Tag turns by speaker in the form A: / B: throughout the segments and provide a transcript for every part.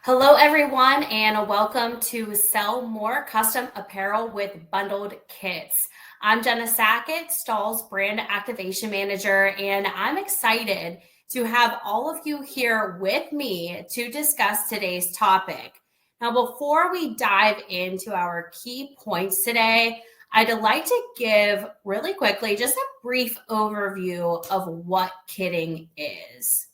A: Hello, everyone, and welcome to Sell More Custom Apparel with Bundled Kits. I'm Jenna Sackett, Stahl's Brand Activation Manager, and I'm excited to have all of you here with me to discuss today's topic. Now, before we dive into our key points today, I'd like to give really quickly just a brief overview of what kitting is.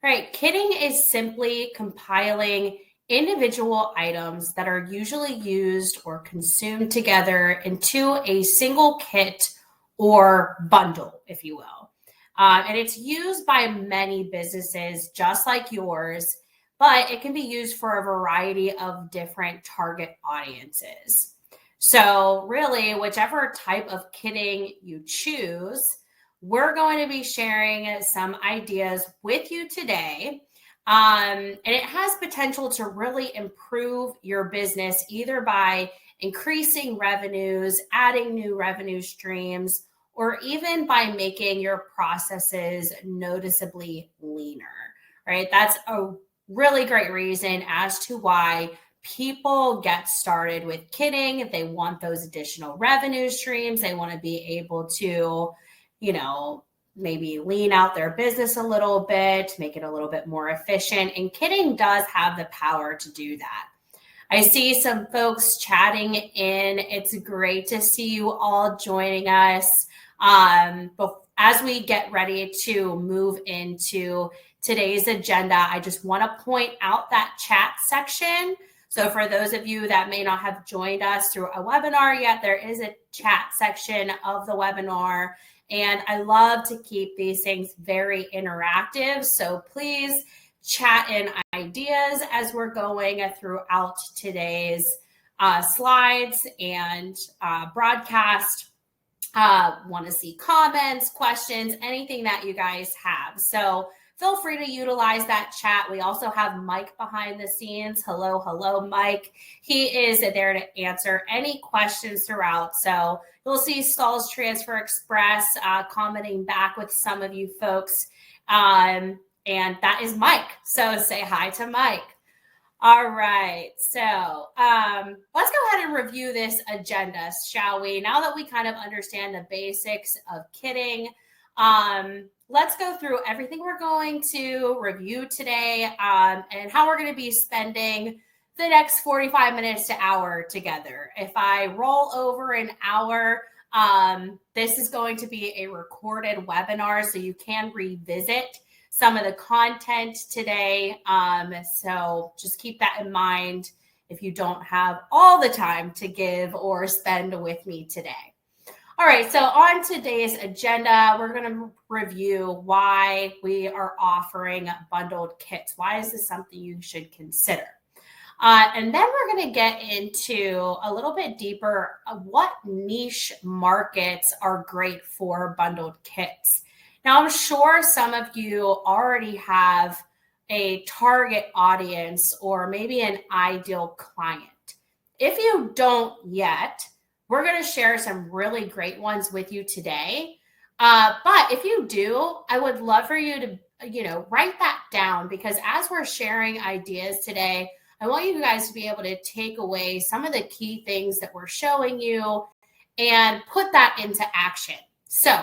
A: Right. Kitting is simply compiling individual items that are usually used or consumed together into a single kit or bundle, if you will. And it's used by many businesses just like yours, but it can be used for a variety of different target audiences. So, really, whichever type of kitting you choose, we're going to be sharing some ideas with you today. And it has potential to really improve your business either by increasing revenues, adding new revenue streams, or even by making your processes noticeably leaner, right? That's a really great reason as to why people get started with kitting. They want those additional revenue streams. They want to be able to maybe lean out their business a little bit, make it a little bit more efficient. And kitting does have the power to do that. I see some folks chatting in. It's great to see you all joining us. As we get ready to move into today's agenda, I just want to point out that chat section. So for those of you that may not have joined us through a webinar yet, there is a chat section of the webinar. And I love to keep these things very interactive. So please chat in ideas as we're going throughout today's slides and broadcast. Want to see comments, questions, anything that you guys have. So feel free to utilize that chat. We also have Mike behind the scenes. Hello, Mike. He is there to answer any questions throughout. So you'll see Stahl's Transfer Express commenting back with some of you folks. And that is Mike. So say hi to Mike. All right. So let's go ahead and review this agenda, shall we? Now that we kind of understand the basics of kitting, let's go through everything we're going to review today and how we're going to be spending the next 45 minutes to hour together. If I roll over an hour, this is going to be a recorded webinar, so you can revisit some of the content today. So just keep that in mind if you don't have all the time to give or spend with me today. All right, so on today's agenda, we're going to review why we are offering bundled kits. Why is this something you should consider? And then we're going to get into a little bit deeper of what niche markets are great for bundled kits. Now, I'm sure some of you already have a target audience or maybe an ideal client. If you don't yet, we're going to share some really great ones with you today. But if you do, I would love for you to, write that down, because as we're sharing ideas today, I want you guys to be able to take away some of the key things that we're showing you and put that into action. So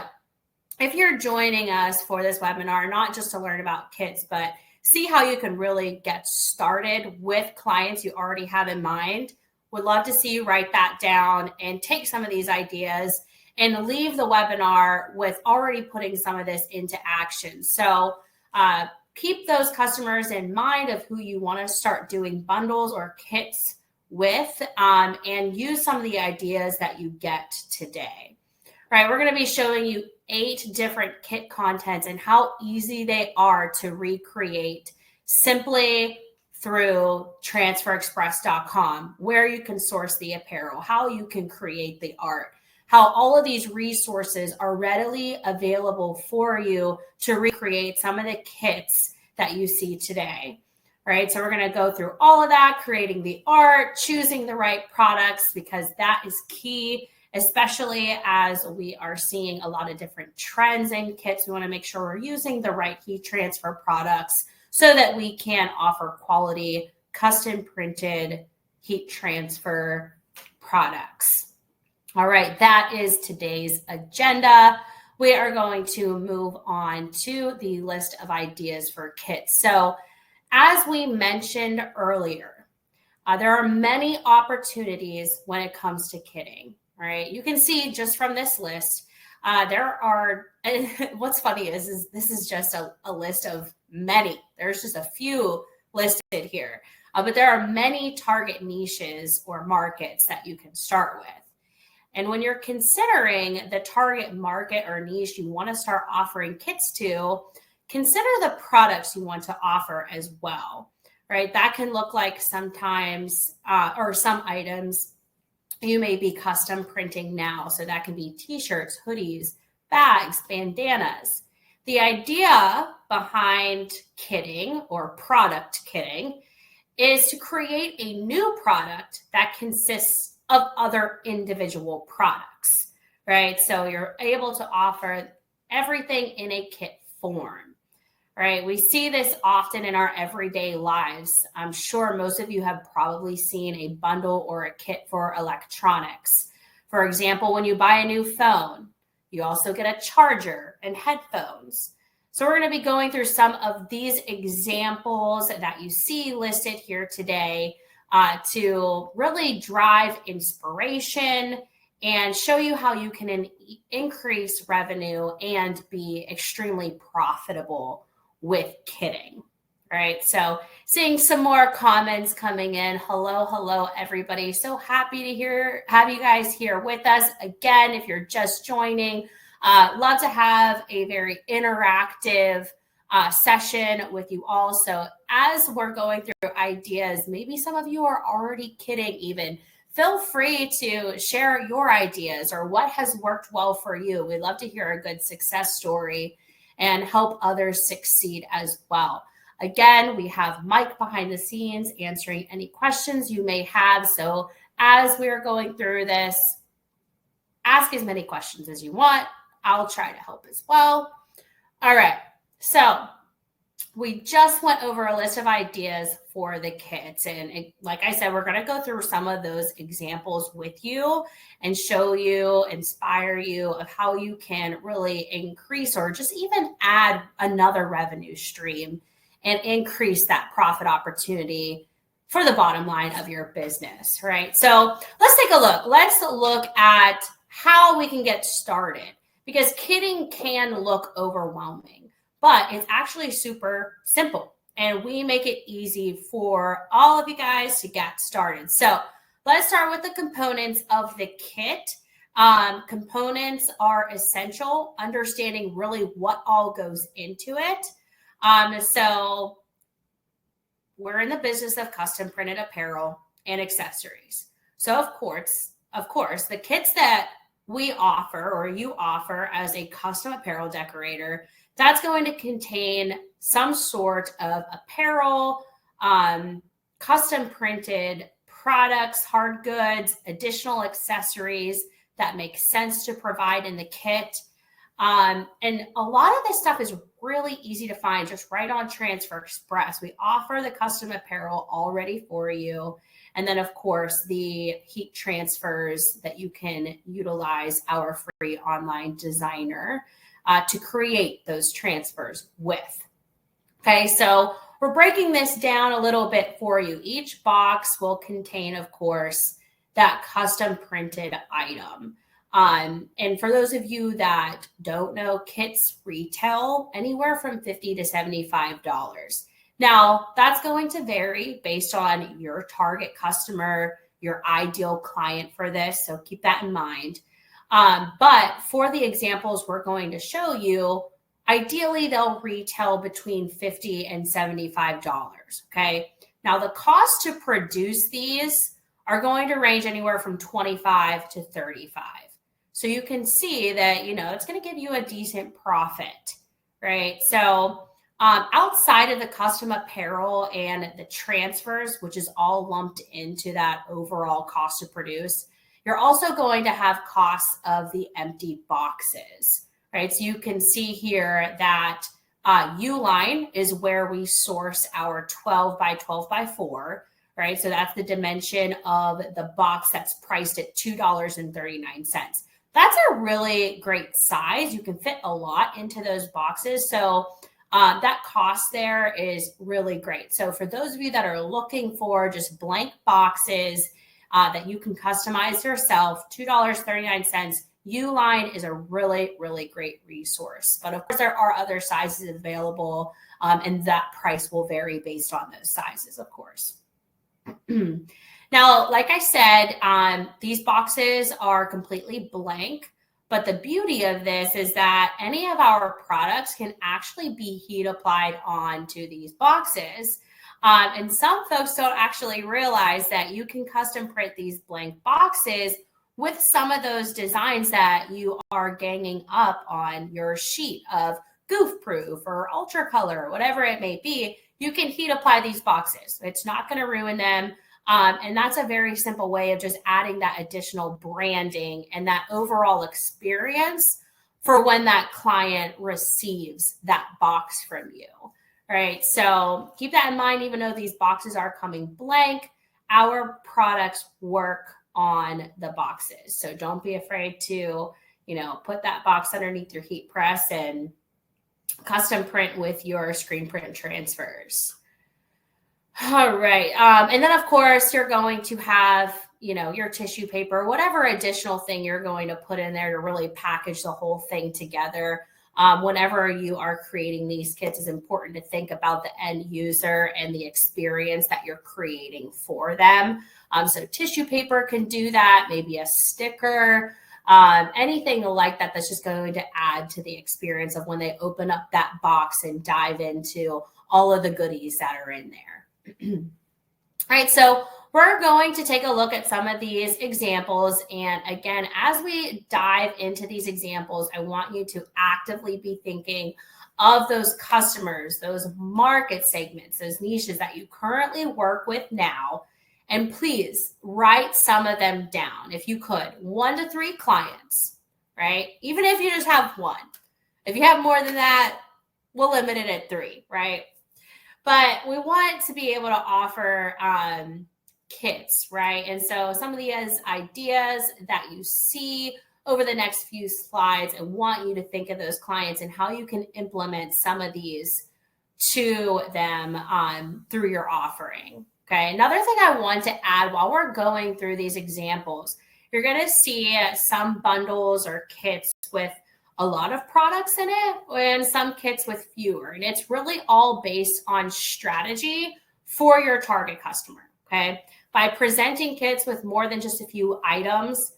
A: if you're joining us for this webinar, not just to learn about kits, but see how you can really get started with clients you already have in mind, would love to see you write that down and take some of these ideas and leave the webinar with already putting some of this into action. So keep those customers in mind of who you want to start doing bundles or kits with, and use some of the ideas that you get today. All right, we're going to be showing you 8 different kit contents and how easy they are to recreate simply through transferexpress.com, where you can source the apparel, how you can create the art, how all of these resources are readily available for you to recreate some of the kits that you see today. All right, so we're going to go through all of that, creating the art, choosing the right products, because that is key, especially as we are seeing a lot of different trends in kits. We want to make sure we're using the right heat transfer products so that we can offer quality custom printed heat transfer products. All right, that is today's agenda. We are going to move on to the list of ideas for kits. So as we mentioned earlier, there are many opportunities when it comes to kitting, right? You can see just from this list, there are, what's funny is this is just a list of many. There's just a few listed here, but there are many target niches or markets that you can start with. And when you're considering the target market or niche you want to start offering kits to, consider the products you want to offer as well, right? That can look like sometimes, or some items you may be custom printing now. So that can be t-shirts, hoodies, bags, bandanas. The idea behind kitting or product kitting is to create a new product that consists of other individual products, right? So you're able to offer everything in a kit form, right? We see this often in our everyday lives. I'm sure most of you have probably seen a bundle or a kit for electronics. For example, when you buy a new phone, you also get a charger and headphones. So we're going to be going through some of these examples that you see listed here today to really drive inspiration and show you how you can increase revenue and be extremely profitable with kitting. Right. So seeing some more comments coming in. Hello, everybody. So happy to have you guys here with us. Again, if you're just joining, love to have a very interactive session with you all. So as we're going through ideas, maybe some of you are already kitting even. Feel free to share your ideas or what has worked well for you. We'd love to hear a good success story and help others succeed as well. Again, we have Mike behind the scenes answering any questions you may have. So as we're going through this, ask as many questions as you want. I'll try to help as well. All right. So we just went over a list of ideas for the kits. And like I said, we're going to go through some of those examples with you and show you, inspire you of how you can really increase or just even add another revenue stream and increase that profit opportunity for the bottom line of your business, right? So let's take a look. Let's look at how we can get started, because kitting can look overwhelming, but it's actually super simple, and we make it easy for all of you guys to get started. So let's start with the components of the kit. Components are essential, understanding really what all goes into it. So we're in the business of custom printed apparel and accessories. So of course, the kits that we offer or you offer as a custom apparel decorator, that's going to contain some sort of apparel, custom printed products, hard goods, additional accessories that make sense to provide in the kit. And a lot of this stuff is really easy to find just right on Transfer Express. We offer the custom apparel already for you. And then, of course, the heat transfers that you can utilize our free online designer to create those transfers with. Okay, so we're breaking this down a little bit for you. Each box will contain, of course, that custom printed item. And for those of you that don't know, kits retail anywhere from $50 to $75. Now, that's going to vary based on your target customer, your ideal client for this. So keep that in mind. But for the examples we're going to show you, ideally, they'll retail between $50 and $75. Okay. Now, the cost to produce these are going to range anywhere from $25 to $35. So you can see that, it's going to give you a decent profit, right? So outside of the custom apparel and the transfers, which is all lumped into that overall cost to produce, you're also going to have costs of the empty boxes, right? So you can see here that Uline is where we source our 12 by 12 by 4, right? So that's the dimension of the box that's priced at $2.39. That's a really great size. You can fit a lot into those boxes. So that cost there is really great. So for those of you that are looking for just blank boxes that you can customize yourself, $2.39. Uline is a really, really great resource. But of course, there are other sizes available, and that price will vary based on those sizes, of course. Now, like I said, these boxes are completely blank, but the beauty of this is that any of our products can actually be heat applied onto these boxes. And some folks don't actually realize that you can custom print these blank boxes with some of those designs that you are ganging up on your sheet of goof proof or ultra color, whatever it may be. You can heat apply these boxes. It's not going to ruin them. And that's a very simple way of just adding that additional branding and that overall experience for when that client receives that box from you, right? So keep that in mind. Even though these boxes are coming blank, our products work on the boxes. So don't be afraid to, put that box underneath your heat press and custom print with your screen print transfers. All right. And then of course you're going to have, your tissue paper, whatever additional thing you're going to put in there to really package the whole thing together. Whenever you are creating these kits, it's important to think about the end user and the experience that you're creating for them. So tissue paper can do that, maybe a sticker, anything like that that's just going to add to the experience of when they open up that box and dive into all of the goodies that are in there. All right, so we're going to take a look at some of these examples. And again, as we dive into these examples, I want you to actively be thinking of those customers, those market segments, those niches that you currently work with now. And please write some of them down. If you could, 1 to 3 clients, right? Even if you just have one. If you have more than that, we'll limit it at 3, right? But we want to be able to offer kits, right? And so some of these ideas that you see over the next few slides, I want you to think of those clients and how you can implement some of these to them through your offering. Okay, another thing I want to add while we're going through these examples, you're going to see some bundles or kits with a lot of products in it and some kits with fewer. And it's really all based on strategy for your target customer, okay? By presenting kits with more than just a few items,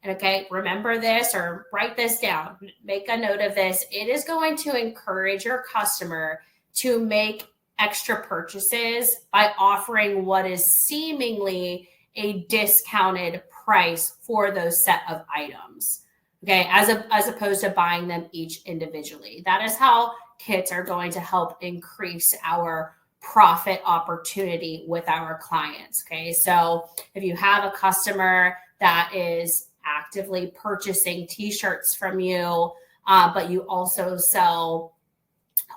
A: okay, remember this or write this down, make a note of this. It is going to encourage your customer to make extra purchases by offering what is seemingly a discounted price for those set of items, okay, as opposed to buying them each individually. That is how kits are going to help increase our profit opportunity with our clients, okay? So if you have a customer that is actively purchasing t-shirts from you, but you also sell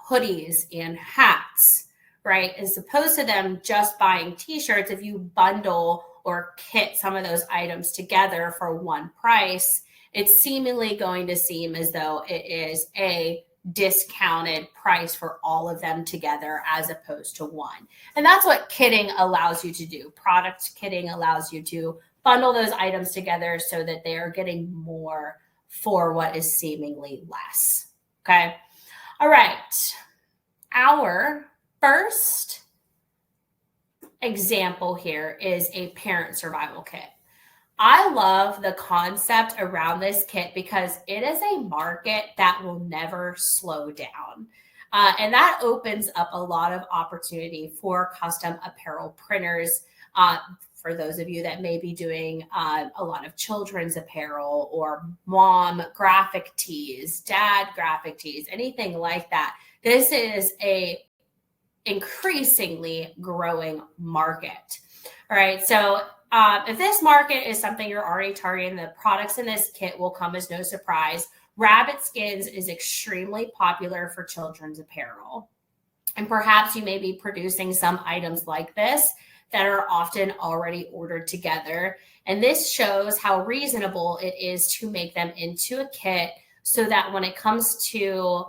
A: hoodies and hats, right? As opposed to them just buying t-shirts, if you bundle or kit some of those items together for one price, it's seemingly going to seem as though it is a discounted price for all of them together as opposed to one. And that's what kitting allows you to do. Product kitting allows you to bundle those items together so that they are getting more for what is seemingly less. Okay. All right. Our first example here is a parent survival kit. I love the concept around this kit because it is a market that will never slow down. And that opens up a lot of opportunity for custom apparel printers. For those of you that may be doing a lot of children's apparel or mom graphic tees, dad graphic tees, anything like that. This is a increasingly growing market. All right. So if this market is something you're already targeting, the products in this kit will come as no surprise. rabbit skins is extremely popular for children's apparel. And perhaps you may be producing some items like this that are often already ordered together. And this shows how reasonable it is to make them into a kit so that when it comes to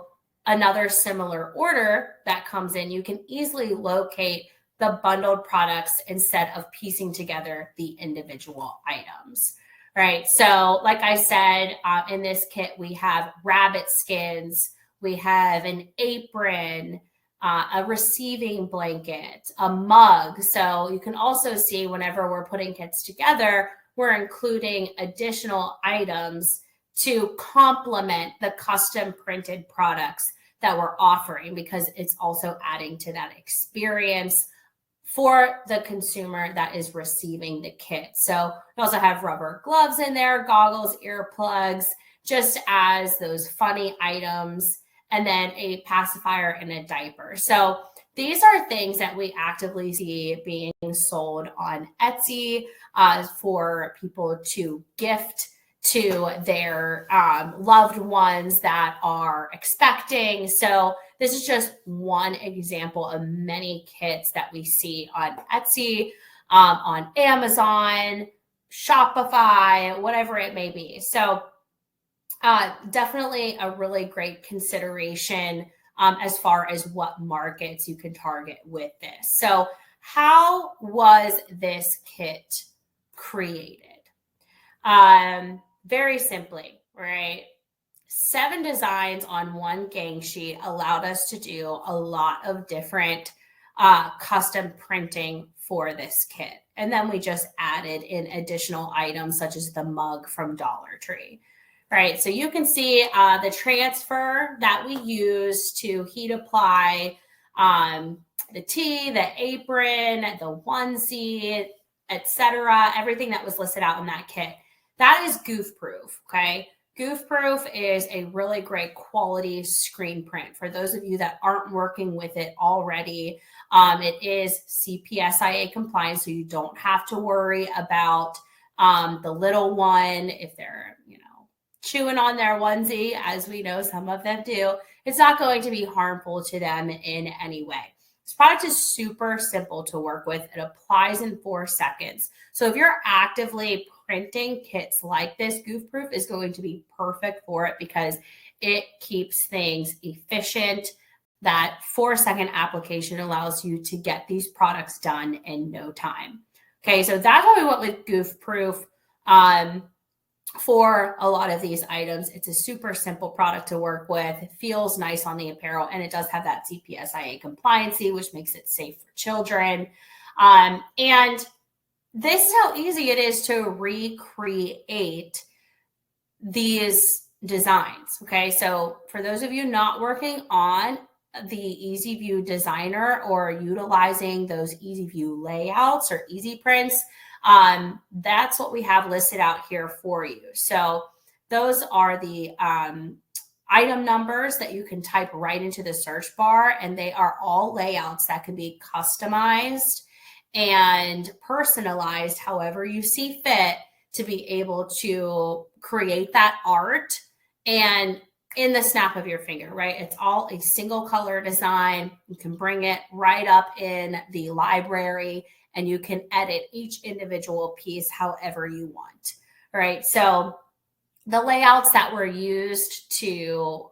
A: another similar order that comes in, you can easily locate the bundled products instead of piecing together the individual items. Right. So like I said, in this kit, we have rabbit skins, we have an apron, a receiving blanket, a mug. So you can also see whenever we're putting kits together, we're including additional items to complement the custom printed products that we're offering, because it's also adding to that experience for the consumer that is receiving the kit. So we also have rubber gloves in there, goggles, earplugs, just as those funny items, and then a pacifier and a diaper. So these are things that we actively see being sold on Etsy for people to gift to their loved ones that are expecting. So this is just one example of many kits that we see on Etsy, on Amazon, Shopify, whatever it may be. So definitely a really great consideration as far as what markets you can target with this. So how was this kit created? Very simply, right? 7 designs on one gang sheet allowed us to do a lot of different custom printing for this kit. And then we just added in additional items such as the mug from Dollar Tree. Right, so you can see the transfer that we use to heat apply the tee, the apron, the onesie, etc. Everything that was listed out in that kit. That is goof proof, okay? Goof proof is a really great quality screen print. For those of you that aren't working with it already, it is CPSIA compliant, so you don't have to worry about the little one if they're, chewing on their onesie, as we know some of them do. It's not going to be harmful to them in any way. This product is super simple to work with. It applies in 4 seconds. So if you're actively printing kits like this, goof proof is going to be perfect for it because it keeps things efficient. That 4-second application allows you to get these products done in no time. Okay, so that's why we went with goof proof. For a lot of these items, it's a super simple product to work with. It feels nice on the apparel, and it does have that CPSIA compliancy, which makes it safe for children. And this is how easy it is to recreate these designs. Okay, so for those of you not working on the EasyView Designer or utilizing those EasyView layouts or easy prints, that's what we have listed out here for you. So those are the item numbers that you can type right into the search bar, and they are all layouts that can be customized and personalized however you see fit to be able to create that art and in the snap of your finger, right? It's all a single color design. You can bring it right up in the library and you can edit each individual piece however you want, right? So the layouts that were used to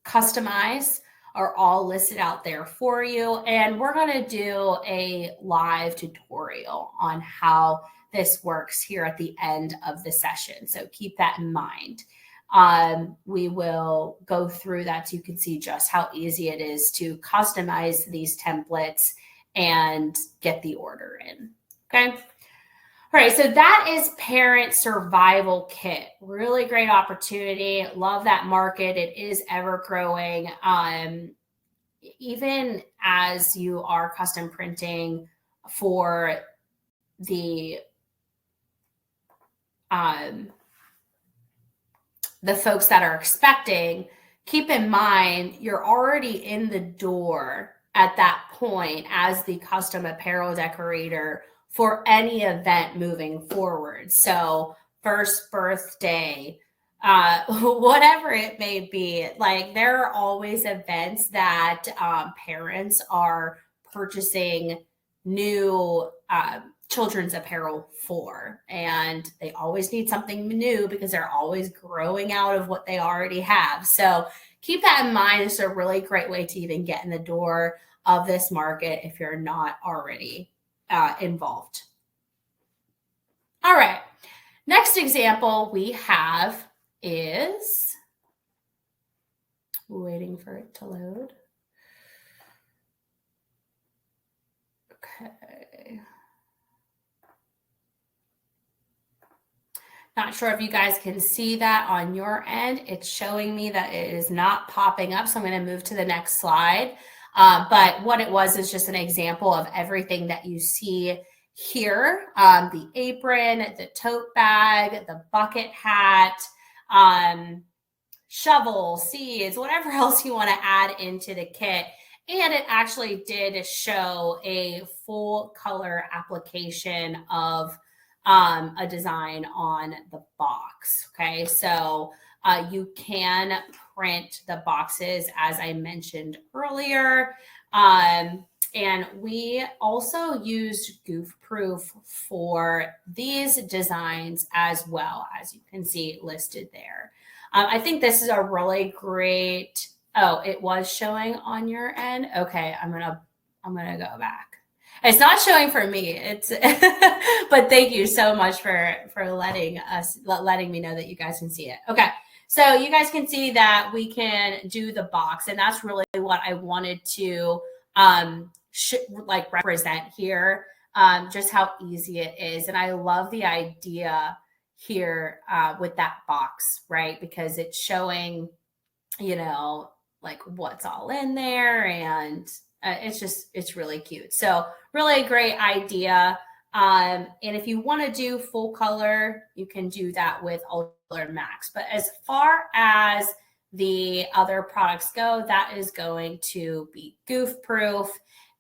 A: customize are all listed out there for you. And we're going to do a live tutorial on how this works here at the end of the session. So keep that in mind. We will go through that so you can see just how easy it is to customize these templates and get the order in. Okay. All right. So that is Parent Survival Kit. Really great opportunity. Love that market. It is ever growing. Even as you are custom printing for the folks that are expecting, keep in mind you're already in the door at that point as the custom apparel decorator for any event moving forward. So first birthday, whatever it may be. Like there are always events that parents are purchasing new children's apparel for, and they always need something new because they're always growing out of what they already have. So keep that in mind. It's a really great way to even get in the door of this market if you're not already involved. All right. Next example we have is waiting for it to load. Okay. Not sure if you guys can see that on your end. It's showing me that it is not popping up. So I'm going to move to the next slide. But what it was is just an example of everything that you see here. The apron, the tote bag, the bucket hat, shovel, seeds, whatever else you want to add into the kit. And it actually did show a full color application of a design on the box. Okay, so you can print the boxes as I mentioned earlier. And we also used goof proof for these designs as well, as you can see listed there. I think this is a really great, oh, it was showing on your end. Okay, I'm gonna go back. It's not showing for me. It's but thank you so much for letting me know that you guys can see it. Okay. So you guys can see that we can do the box, and that's really what I wanted to represent here, just how easy it is. And I love the idea here with that box, right? Because it's showing, like what's all in there, and it's really cute. So really great idea. And if you want to do full color, you can do that with Ultra Max. But as far as the other products go, that is going to be goof proof.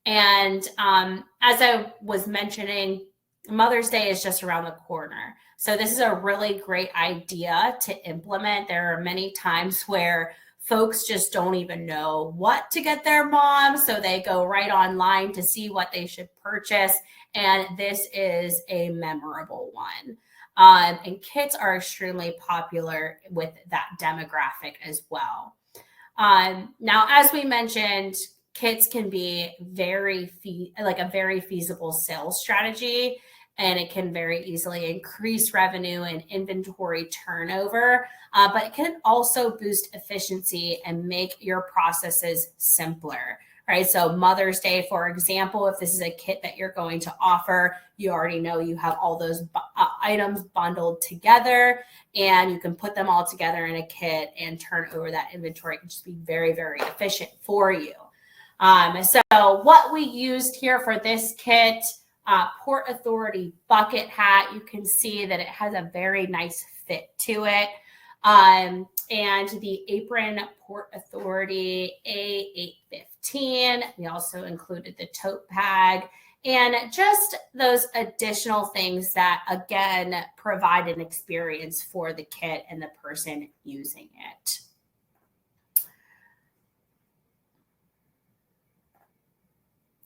A: And as I was mentioning, Mother's Day is just around the corner. So this is a really great idea to implement. There are many times where folks just don't even know what to get their mom, so they go right online to see what they should purchase. And this is a memorable one. And kits are extremely popular with that demographic as well. Now, as we mentioned, kits can be a very feasible sales strategy, and it can very easily increase revenue and inventory turnover, but it can also boost efficiency and make your processes simpler, right? So Mother's Day, for example, if this is a kit that you're going to offer, you already know you have all those items bundled together, and you can put them all together in a kit and turn over that inventory. It can just be very, very efficient for you. So what we used here for this kit, Port Authority bucket hat, you can see that it has a very nice fit to it. And the apron, Port Authority A815. We also included the tote bag and just those additional things that, again, provide an experience for the kit and the person using it.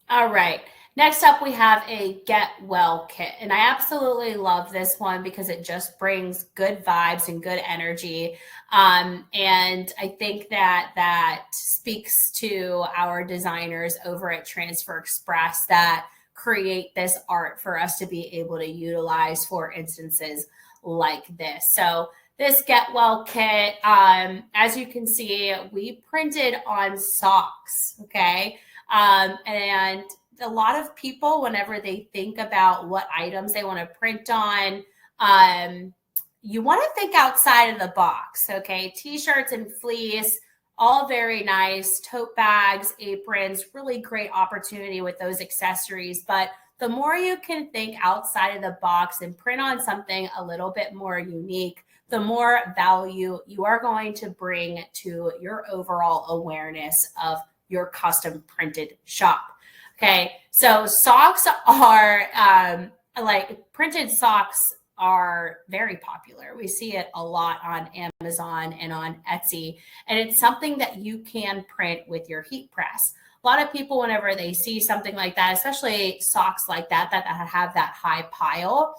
A: All right. Next up, we have a Get Well kit. And I absolutely love this one because it just brings good vibes and good energy. And I think that speaks to our designers over at Transfer Express that create this art for us to be able to utilize for instances like this. So this Get Well kit, as you can see, we printed on socks, okay? And a lot of people, whenever they think about what items they want to print on, you want to think outside of the box, okay? T-shirts and fleece, all very nice. Tote bags, aprons, really great opportunity with those accessories. But the more you can think outside of the box and print on something a little bit more unique, the more value you are going to bring to your overall awareness of your custom printed shop. Okay, so socks are like printed socks are very popular. We see it a lot on Amazon and on Etsy, and it's something that you can print with your heat press. A lot of people, whenever they see something like that, especially socks like that have that high pile,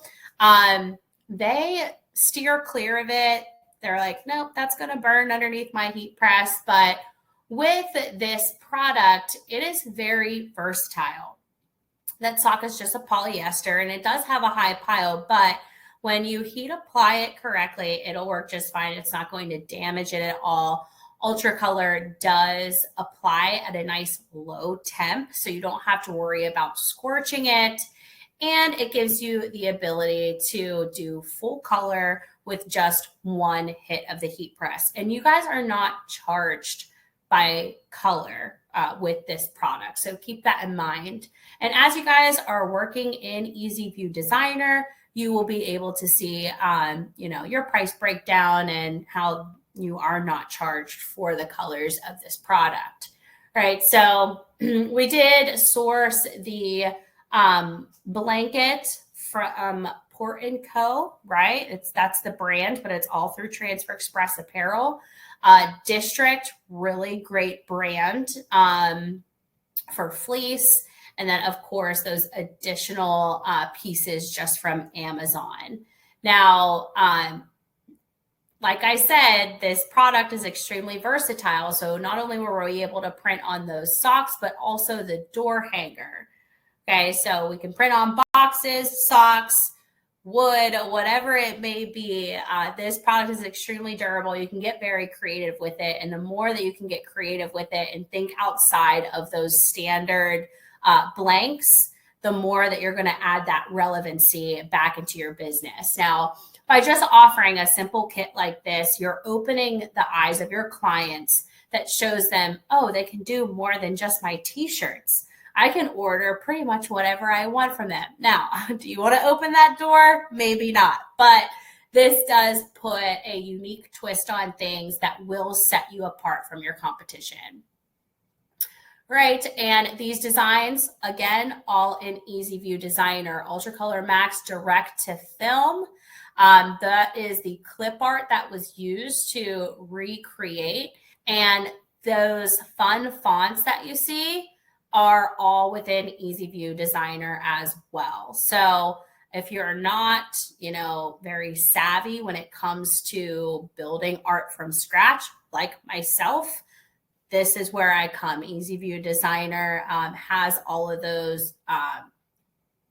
A: they steer clear of it. They're like, nope, that's going to burn underneath my heat press. But with this product, it is very versatile. That sock is just a polyester and it does have a high pile, but when you heat apply it correctly, it'll work just fine. It's not going to damage it at all. Ultra Color does apply at a nice low temp, so you don't have to worry about scorching it. And it gives you the ability to do full color with just one hit of the heat press. And you guys are not charged by color with this product. So keep that in mind. And as you guys are working in Easy View Designer, you will be able to see, your price breakdown and how you are not charged for the colors of this product. All right. So we did source the blanket from Port & Co., right? That's the brand, but it's all through Transfer Express Apparel. District, really great brand for fleece. And then, of course, those additional pieces just from Amazon. Now, like I said, this product is extremely versatile. So not only were we able to print on those socks, but also the door hanger. Okay, so we can print on boxes, socks, wood, whatever it may be. This product is extremely durable. You can get very creative with it. And the more that you can get creative with it and think outside of those standard blanks, the more that you're going to add that relevancy back into your business. Now, by just offering a simple kit like this, you're opening the eyes of your clients that shows them, oh, they can do more than just my t-shirts. I can order pretty much whatever I want from them. Now, do you want to open that door? Maybe not, but this does put a unique twist on things that will set you apart from your competition. Right, and these designs, again, all in Easy View Designer, Ultra Color Max Direct to Film. That is the clip art that was used to recreate. And those fun fonts that you see are all within Easy View Designer as well. So if you're not, very savvy when it comes to building art from scratch, like myself, this is where I come. Easy View Designer has all of those.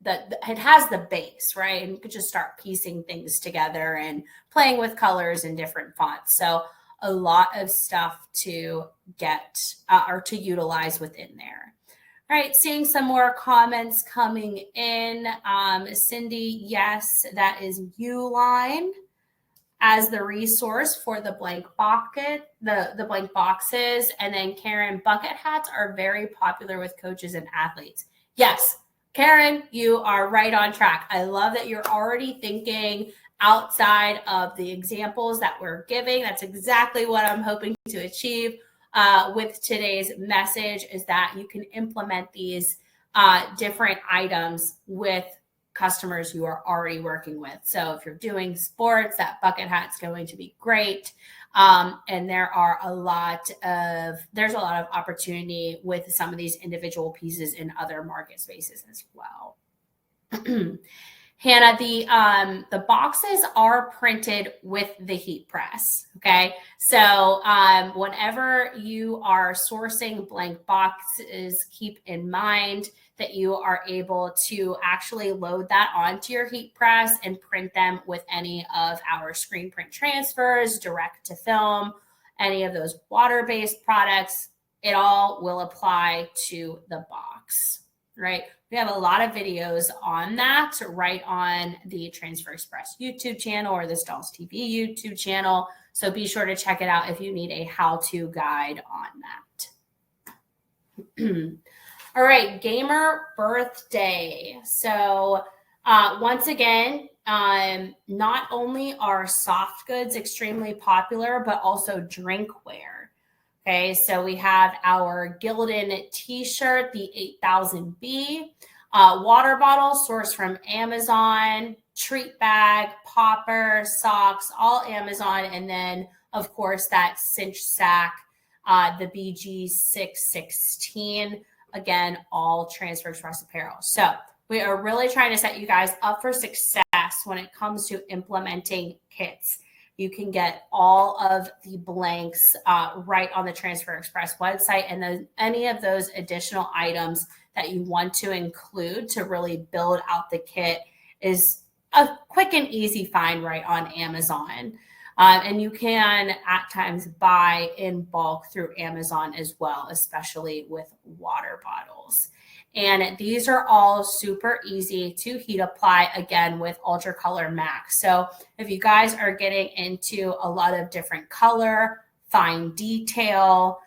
A: It has the base, right? And you could just start piecing things together and playing with colors and different fonts. So a lot of stuff to get or to utilize within there. All right, seeing some more comments coming in. Cindy, yes, that is Uline as the resource for the blank bucket, the blank boxes. And then Karen, bucket hats are very popular with coaches and athletes. Yes, Karen, you are right on track. I love that you're already thinking outside of the examples that we're giving. That's exactly what I'm hoping to achieve with today's message, is that you can implement these different items with customers you are already working with. So if you're doing sports, that bucket hat's going to be great. And there's a lot of opportunity with some of these individual pieces in other market spaces as well. Hannah, the boxes are printed with the heat press. Okay. So whenever you are sourcing blank boxes, keep in mind that you are able to actually load that onto your heat press and print them with any of our screen print transfers, direct to film, any of those water-based products. It all will apply to the box, right? We have a lot of videos on that right on the Transfer Express YouTube channel or the Stalls TV YouTube channel. So be sure to check it out if you need a how-to guide on that. All right, gamer birthday. So once again, not only are soft goods extremely popular, but also drinkware. Okay, so we have our Gildan t-shirt, the 8000B, water bottle sourced from Amazon. treat bag, popper, socks, all Amazon. And then, of course, that cinch sack, the BG 616, again, all Transfer Express apparel. So we are really trying to set you guys up for success when it comes to implementing kits. You can get all of the blanks right on the Transfer Express website, and then any of those additional items that you want to include to really build out the kit is a quick and easy find right on Amazon. And you can at times buy in bulk through Amazon as well, especially with water bottles. And these are all super easy to heat apply, again, with Ultra Color Max. So if you guys are getting into a lot of different color, fine detail,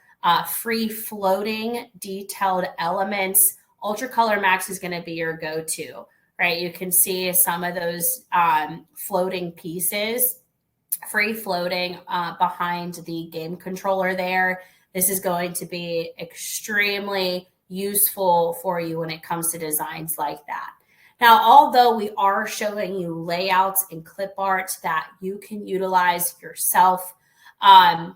A: free floating detailed elements, Ultra Color Max is going to be your go-to, right? You can see some of those floating pieces, free floating behind the game controller there. This is going to be extremely useful for you when it comes to designs like that. Now, although we are showing you layouts and clip art that you can utilize yourself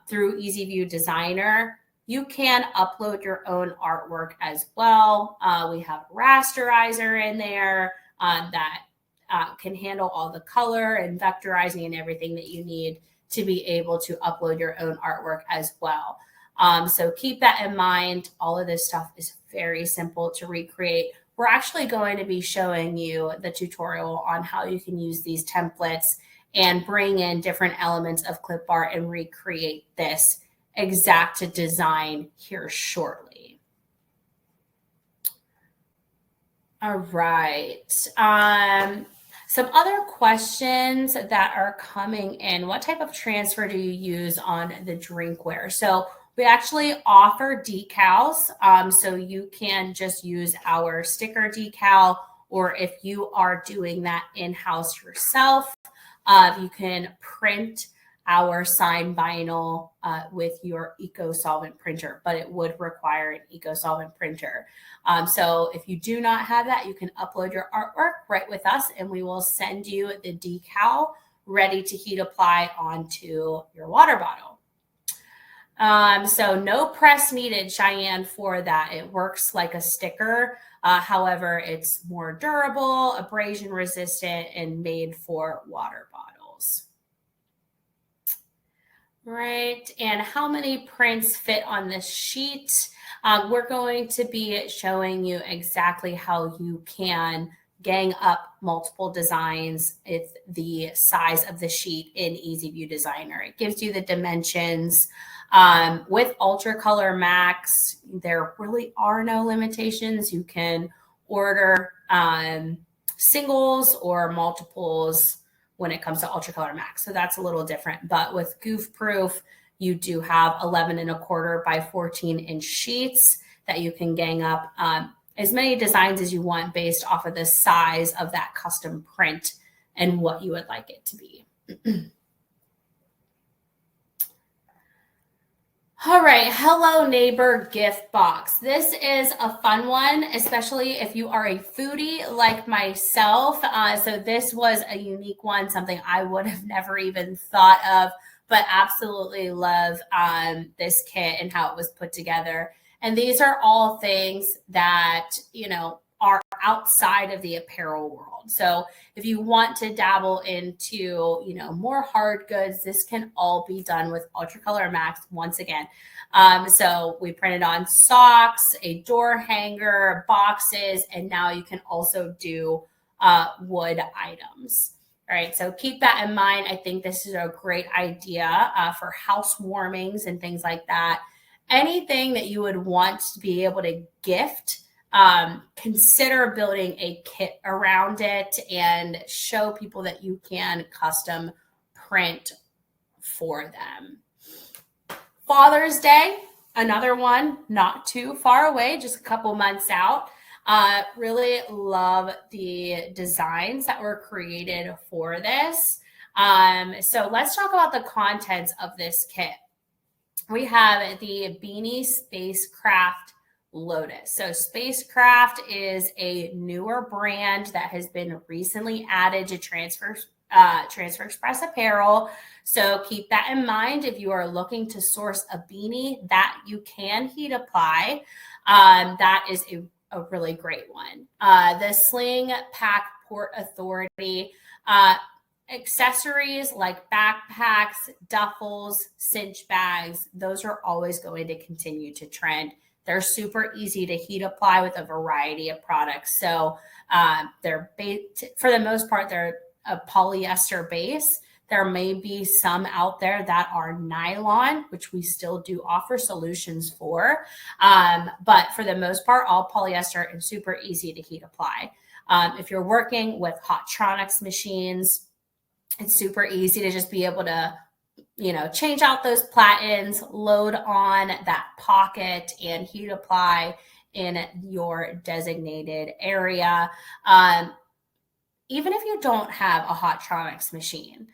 A: through EasyView Designer, you can upload your own artwork as well. We have a rasterizer in there that can handle all the color and vectorizing and everything that you need to be able to upload your own artwork as well. So keep that in mind. All of this stuff is very simple to recreate. We're actually going to be showing you the tutorial on how you can use these templates and bring in different elements of clip art and recreate this exact design here shortly. All right. Some other questions that are coming in. What type of transfer do you use on the drinkware? So we actually offer decals. So you can just use our sticker decal, or if you are doing that in-house yourself, you can print our sign vinyl with your eco-solvent printer, but it would require an eco-solvent printer. So if you do not have that, you can upload your artwork right with us, and we will send you the decal ready to heat apply onto your water bottle. So no press needed, Cheyenne, for that. It works like a sticker. However, it's more durable, abrasion resistant, and made for water bottles. Right. And how many prints fit on this sheet? We're going to be showing you exactly how you can gang up multiple designs with the size of the sheet in EasyView Designer. It gives you the dimensions. With Ultra Color Max, there really are no limitations. You can order singles or multiples when it comes to Ultra Color Max. So that's a little different. But with Goof Proof, you do have 11.25 by 14-inch sheets that you can gang up as many designs as you want based off of the size of that custom print and what you would like it to be. All right, Hello Neighbor gift box. This is a fun one, especially if you are a foodie like myself. So this was a unique one, something I would have never even thought of, but absolutely love this kit and how it was put together. And these are all things that, you know, are outside of the apparel world. So if you want to dabble into, you know, more hard goods, this can all be done with Ultra Color Max once again. So we printed on socks, a door hanger, boxes, and now you can also do wood items. All right, so keep that in mind. I think this is a great idea for housewarmings and things like that. Anything that you would want to be able to gift, consider building a kit around it and show people that you can custom print for them. Father's Day, another one, not too far away, just a couple months out. Really love the designs that were created for this. So let's talk about the contents of this kit. We have the Beanie Spacecraft Lotus. So Spacecraft is a newer brand that has been recently added to Transfer Express Apparel. So keep that in mind if you are looking to source a beanie that you can heat apply. That is a really great one. The Sling Pack Port Authority. Accessories like backpacks, duffels, cinch bags, those are always going to continue to trend. They're super easy to heat apply with a variety of products. So for the most part, they're a polyester base. There may be some out there that are nylon, which we still do offer solutions for. But for the most part, all polyester and super easy to heat apply. If you're working with Hottronics machines, it's super easy to just be able to, change out those platens, load on that pocket, and heat apply in your designated area. Even if you don't have a Hottronics machine,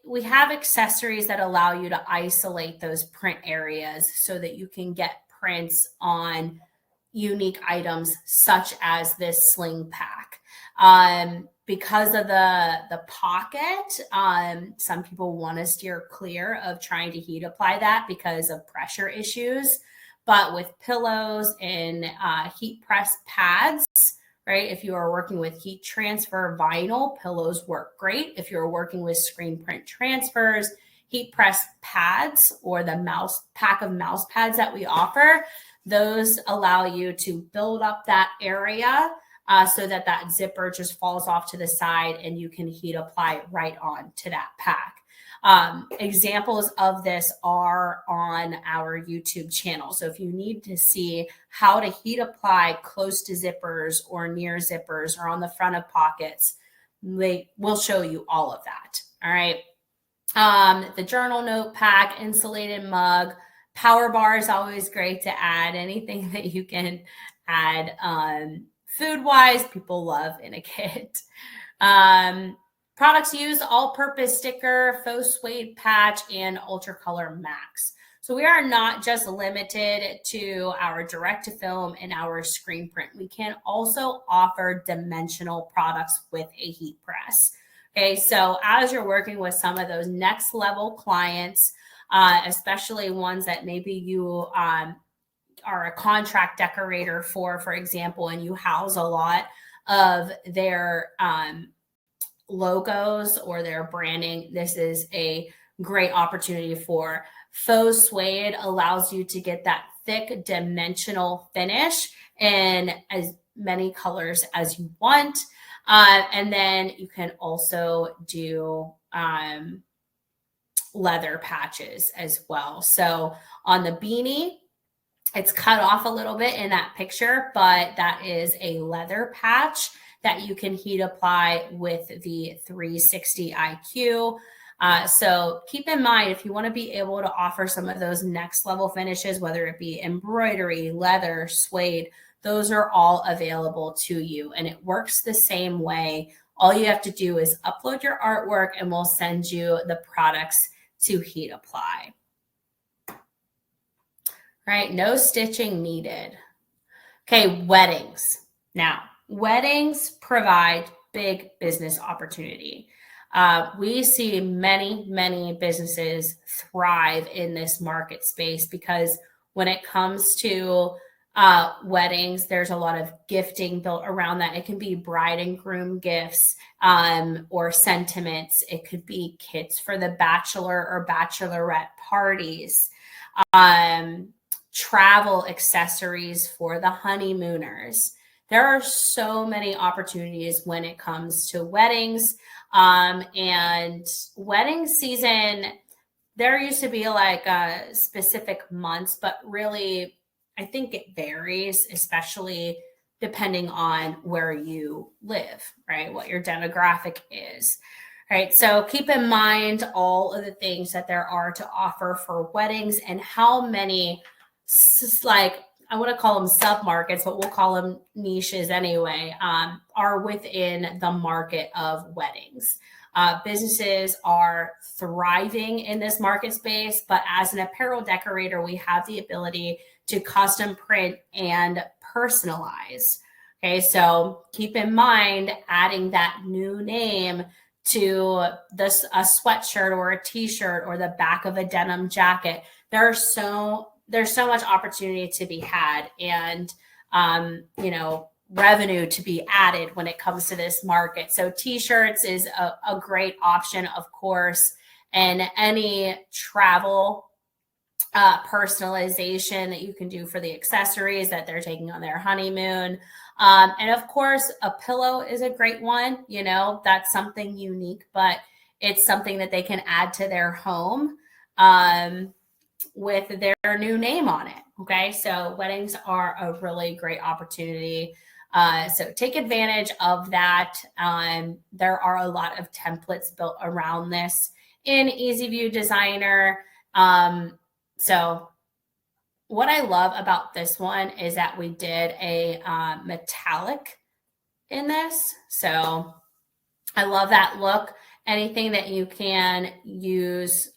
A: we have accessories that allow you to isolate those print areas so that you can get prints on unique items such as this sling pack. Because of the pocket, some people want to steer clear of trying to heat apply that because of pressure issues. But with pillows and heat press pads, right? If you are working with heat transfer vinyl, pillows work great. If you're working with screen print transfers, heat press pads, or the pack of mouse pads that we offer, those allow you to build up that area so that zipper just falls off to the side and you can heat apply right on to that pack. Examples of this are on our YouTube channel. So if you need to see how to heat apply close to zippers or near zippers or on the front of pockets, we'll show you all of that. All right. The journal note pack, insulated mug, power bar is always great to add. Anything that you can add food-wise, people love in a kit. Products used, all-purpose sticker, faux suede patch, and Ultra Color Max. So we are not just limited to our direct-to-film and our screen print. We can also offer dimensional products with a heat press. Okay, so as you're working with some of those next level clients, especially ones that maybe you are a contract decorator for example, and you house a lot of their logos or their branding, this is a great opportunity for. Faux suede allows you to get that thick dimensional finish in as many colors as you want. And then you can also do leather patches as well. So on the beanie, it's cut off a little bit in that picture, but that is a leather patch that you can heat apply with the 360 IQ. So keep in mind, if you want to be able to offer some of those next level finishes, whether it be embroidery, leather, suede, those are all available to you. And it works the same way. All you have to do is upload your artwork and we'll send you the products to heat apply. Right? No stitching needed. Okay, weddings. Now, weddings provide big business opportunity. We see many businesses thrive in this market space because when it comes to weddings, there's a lot of gifting built around that. It can be bride and groom gifts or sentiments. It could be kits for the bachelor or bachelorette parties. Travel accessories for the honeymooners. There are so many opportunities when it comes to weddings. And wedding season, there used to be like specific months, but really, I think it varies, especially depending on where you live, right? What your demographic is. Right. So keep in mind all of the things that there are to offer for weddings and how many, like, I want to call them sub-markets, but we'll call them niches anyway, are within the market of weddings. Businesses are thriving in this market space, but as an apparel decorator, we have the ability to custom print and personalize. Okay, so keep in mind adding that new name to this a sweatshirt or a t-shirt or the back of a denim jacket. There's so much opportunity to be had, and revenue to be added when it comes to this market. So t-shirts is a great option, of course, and any travel personalization that you can do for the accessories that they're taking on their honeymoon. And of course, a pillow is a great one. That's something unique, but it's something that they can add to their home with their new name on it. Okay, so weddings are a really great opportunity. So take advantage of that. There are a lot of templates built around this in EasyView Designer. So what I love about this one is that we did a metallic in this. So I love that look. Anything that you can use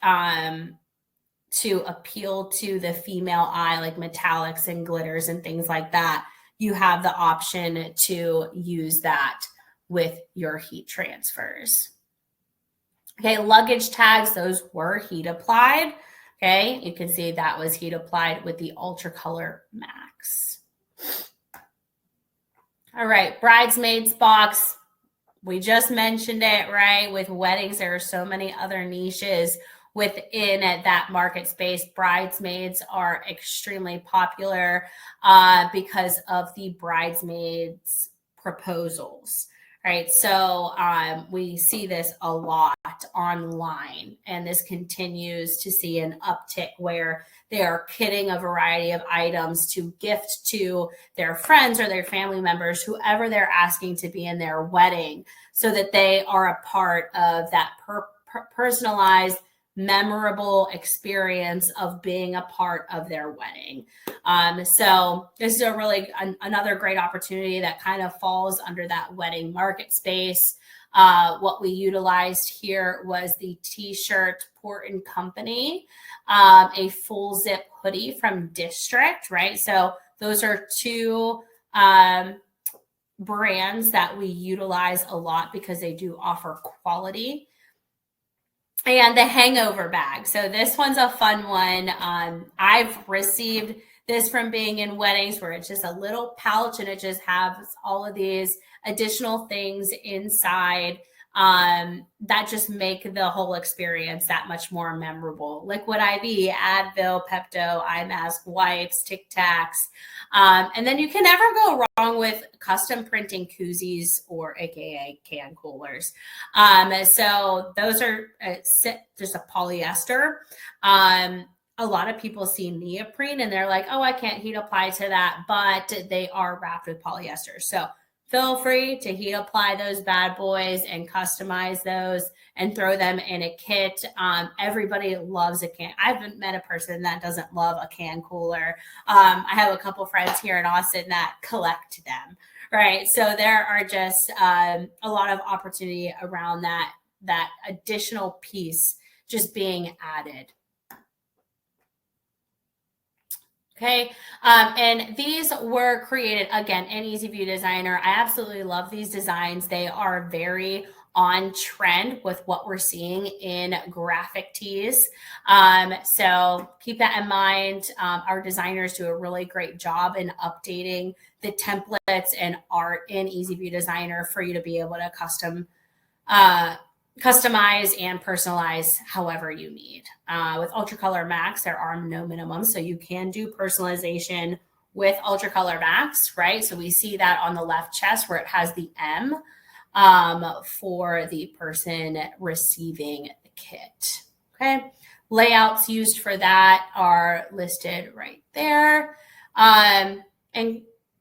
A: to appeal to the female eye, like metallics and glitters and things like that, you have the option to use that with your heat transfers. Okay, luggage tags, those were heat applied. Okay, you can see that was heat applied with the Ultra Color Max. All right, Bridesmaids box. We just mentioned it, right? With weddings, there are so many other niches within that market space. Bridesmaids are extremely popular because of the bridesmaids proposals, right? So we see this a lot online, and this continues to see an uptick where they are kitting a variety of items to gift to their friends or their family members, whoever they're asking to be in their wedding, so that they are a part of that personalized, memorable experience of being a part of their wedding. So this is another great opportunity that kind of falls under that wedding market space. What we utilized here was the t-shirt Port and Company, a full zip hoodie from District, right? So those are two brands that we utilize a lot because they do offer quality. And the hangover bag. So this one's a fun one. I've received this from being in weddings where it's just a little pouch and it just has all of these additional things inside that just make the whole experience that much more memorable. Liquid IV, Advil, Pepto, eye mask, wipes, Tic Tacs. And then you can never go wrong with custom printing koozies, or AKA can coolers. So those are just a polyester. A lot of people see neoprene and they're like, oh, I can't heat apply to that, but they are wrapped with polyester. So feel free to heat apply those bad boys and customize those and throw them in a kit. Everybody loves a can. I haven't met a person that doesn't love a can cooler. I have a couple friends here in Austin that collect them, right? So there are just a lot of opportunity around that additional piece just being added. Okay, and these were created, again, in EasyView Designer. I absolutely love these designs. They are very on trend with what we're seeing in graphic tees. So keep that in mind. Our designers do a really great job in updating the templates and art in EasyView Designer for you to be able to customize and personalize however you need. With Ultra Color Max, there are no minimums, so you can do personalization with Ultra Color Max, right? So we see that on the left chest where it has the M for the person receiving the kit. Okay, layouts used for that are listed right there. And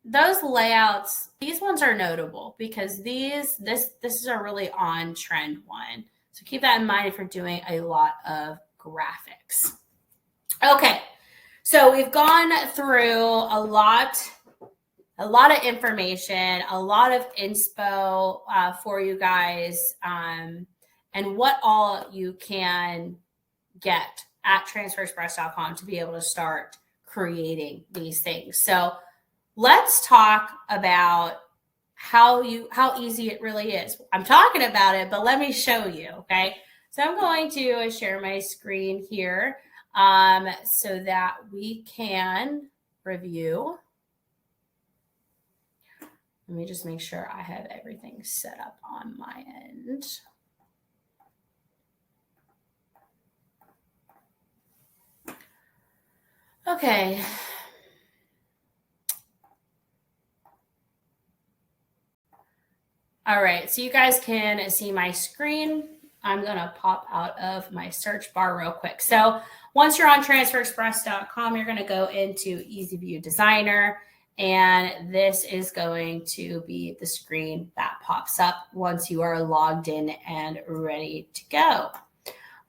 A: those layouts, these ones are notable because this is a really on trend one. So keep that in mind if you're doing a lot of graphics. Okay, so we've gone through a lot of information, a lot of inspo for you guys, and what all you can get at transferexpress.com to be able to start creating these things. So let's talk about how easy it really is. I'm talking about it, but let me show you, okay? So I'm going to share my screen here so that we can review. Let me just make sure I have everything set up on my end. Okay. All right, so you guys can see my screen. I'm gonna pop out of my search bar real quick. So once you're on transferexpress.com, you're gonna go into Easy View Designer, and this is going to be the screen that pops up once you are logged in and ready to go.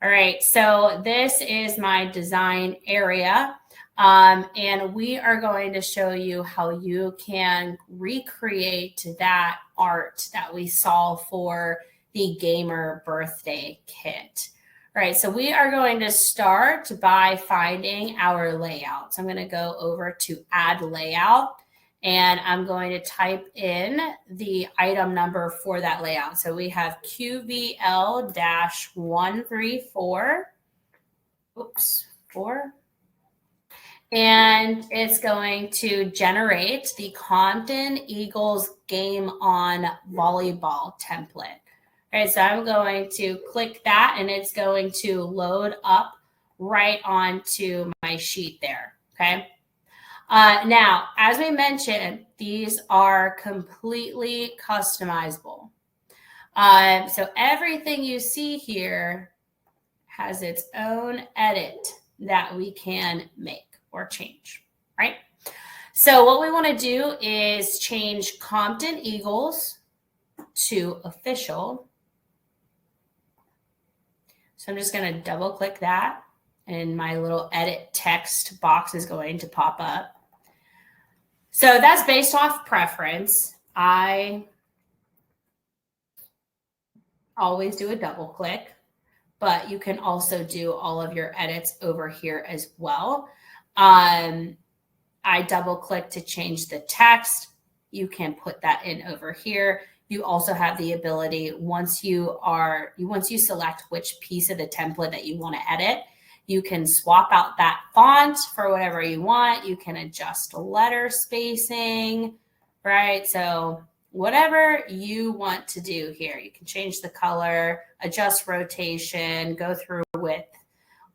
A: All right, so this is my design area. And we are going to show you how you can recreate that art that we saw for the gamer birthday kit. All right, so we are going to start by finding our layout. So I'm going to go over to Add Layout, and I'm going to type in the item number for that layout. So we have QVL-134. Oops, 4. And it's going to generate the Compton Eagles Game On volleyball template. All right, so I'm going to click that, and it's going to load up right onto my sheet there, okay? Now, as we mentioned, these are completely customizable. So everything you see here has its own edit that we can make or change, right? So what we want to do is change Compton Eagles to official. So I'm just going to double click that, and my little edit text box is going to pop up. So that's based off preference. I always do a double click, but you can also do all of your edits over here as well. I double click to change the text. You can put that in over here. You also have the ability, once you select which piece of the template that you want to edit, you can swap out that font for whatever you want. You can adjust letter spacing, right? So whatever you want to do here, you can change the color, adjust rotation, go through with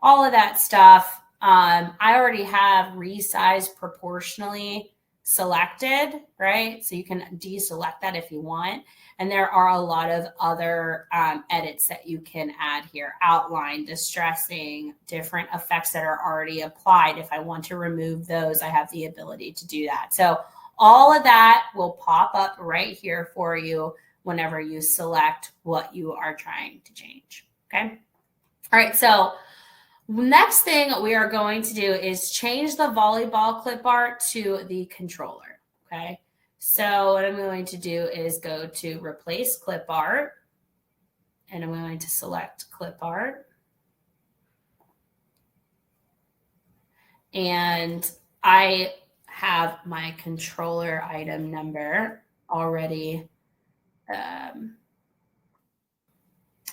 A: all of that stuff. I already have resize proportionally selected, right? So you can deselect that if you want. And there are a lot of other edits that you can add here. Outline, distressing, different effects that are already applied. If I want to remove those, I have the ability to do that. So all of that will pop up right here for you whenever you select what you are trying to change, okay? All right, so next thing we are going to do is change the volleyball clip art to the controller, okay? So what I'm going to do is go to replace clip art, and I'm going to select clip art. And I have my controller item number already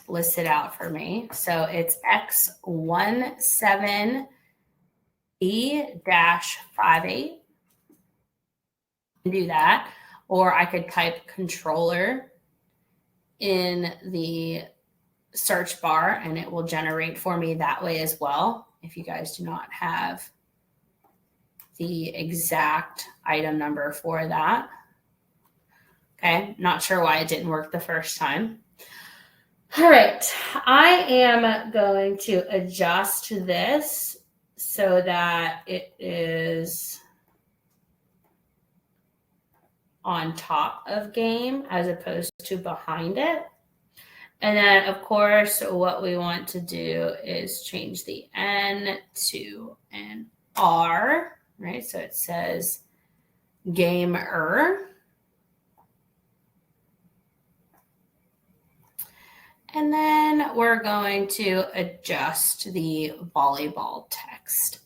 A: listed out for me. So it's X17B-58. Do that, or I could type controller in the search bar and it will generate for me that way as well, if you guys do not have the exact item number for that. Okay, not sure why it didn't work the first time. All right, I am going to adjust this so that it is on top of game as opposed to behind it. And then, of course, what we want to do is change the N to an R, right? So it says gamer. And then we're going to adjust the volleyball text.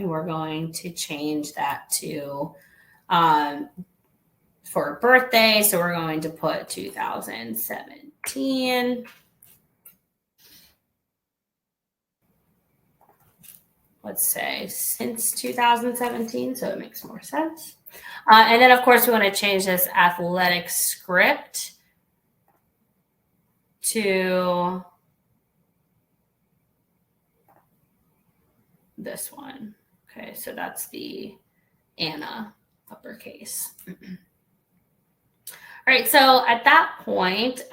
A: And we're going to change that to for birthday. So we're going to put 2017. Let's say since 2017, so it makes more sense. And then, of course, we want to change this athletic script to this one. Okay, so that's the Anna uppercase. All right, so at that point,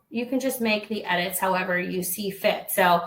A: you can just make the edits however you see fit. So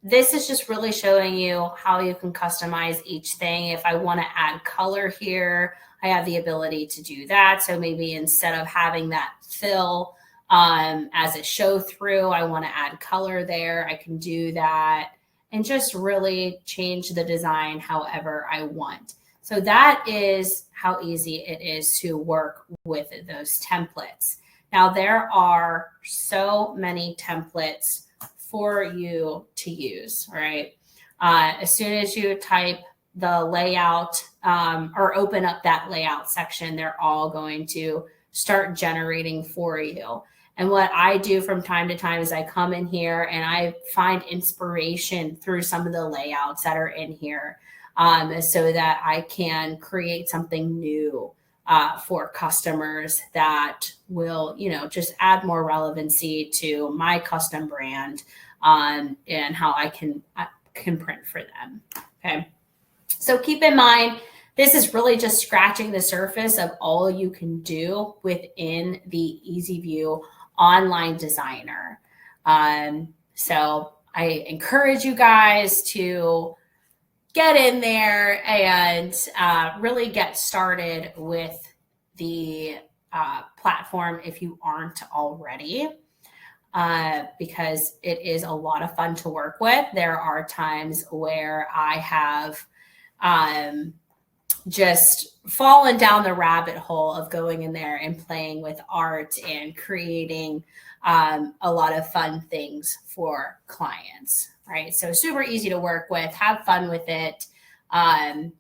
A: this is just really showing you how you can customize each thing. If I want to add color here, I have the ability to do that. So maybe instead of having that fill as a show through, I want to add color there. I can do that and just really change the design however I want. So that is how easy it is to work with those templates. Now, there are so many templates for you to use, right? As soon as you type the layout or open up that layout section, they're all going to start generating for you. And what I do from time to time is I come in here and I find inspiration through some of the layouts that are in here so that I can create something new for customers that will, just add more relevancy to my custom brand and how I can print for them. Okay. So keep in mind, this is really just scratching the surface of all you can do within the EasyView online designer. So I encourage you guys to get in there and really get started with the platform if you aren't already, because it is a lot of fun to work with. There are times where I have just fallen down the rabbit hole of going in there and playing with art and creating a lot of fun things for clients, right? So super easy to work with, have fun with it, and,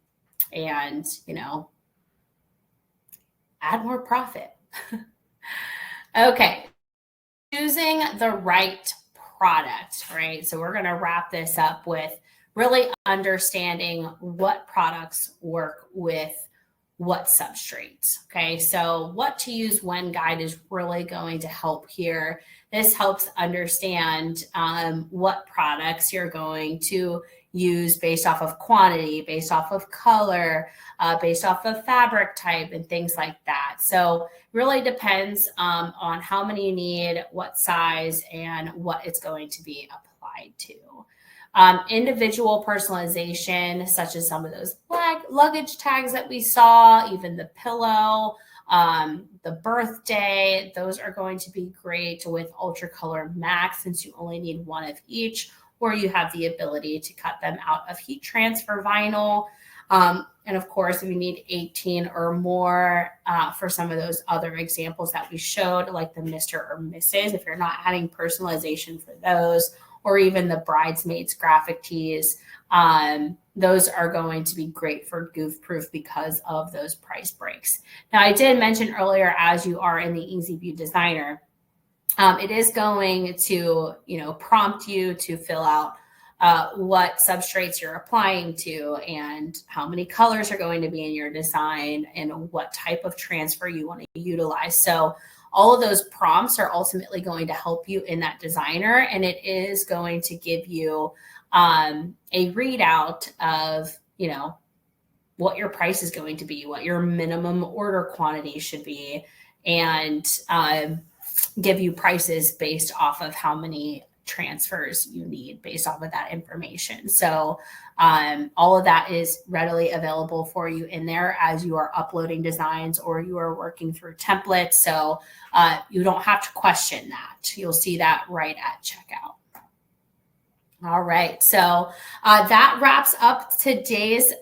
A: add more profit. Okay, choosing the right product, right? So we're going to wrap this up with really understanding what products work with what substrates. Okay, so what to use when guide is really going to help here. This helps understand what products you're going to use based off of quantity, based off of color, based off of fabric type and things like that. So really depends on how many you need, what size, and what it's going to be applied to. Individual personalization, such as some of those luggage tags that we saw, even the pillow, the birthday, those are going to be great with Ultra Color Max since you only need one of each, or you have the ability to cut them out of heat transfer vinyl. And of course, if you need 18 or more for some of those other examples that we showed, like the Mr. or Mrs., if you're not adding personalization for those, or even the Bridesmaids graphic tees, those are going to be great for goof proof because of those price breaks. Now, I did mention earlier, as you are in the EasyView Designer, it is going to, prompt you to fill out what substrates you're applying to and how many colors are going to be in your design and what type of transfer you want to utilize. So all of those prompts are ultimately going to help you in that designer, and it is going to give you a readout of, what your price is going to be, what your minimum order quantity should be, and give you prices based off of how many transfers you need based off of that information. So all of that is readily available for you in there as you are uploading designs or you are working through templates. So you don't have to question that. You'll see that right at checkout. All right, so that wraps up today's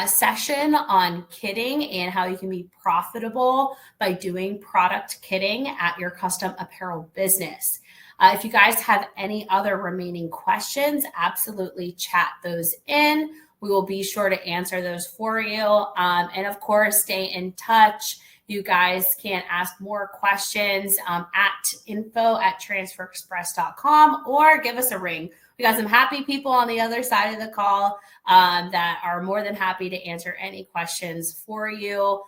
A: session on kitting and how you can be profitable by doing product kitting at your custom apparel business. If you guys have any other remaining questions, absolutely chat those in. We will be sure to answer those for you. And of course, stay in touch. You guys can ask more questions at info@transferexpress.com or give us a ring. We got some happy people on the other side of the call that are more than happy to answer any questions for you.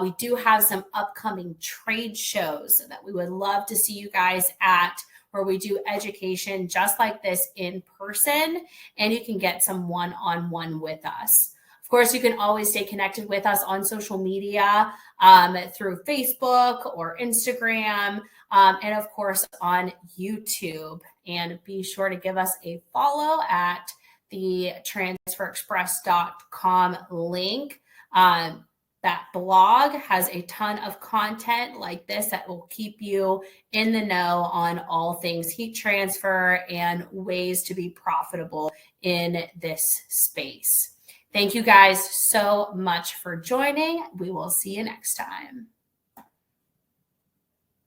A: We do have some upcoming trade shows that we would love to see you guys at, where we do education just like this in person, and you can get some one-on-one with us. Of course, you can always stay connected with us on social media through Facebook or Instagram, and of course on YouTube. And be sure to give us a follow at the transferexpress.com link. That blog has a ton of content like this that will keep you in the know on all things heat transfer and ways to be profitable in this space. Thank you guys so much for joining. We will see you next time.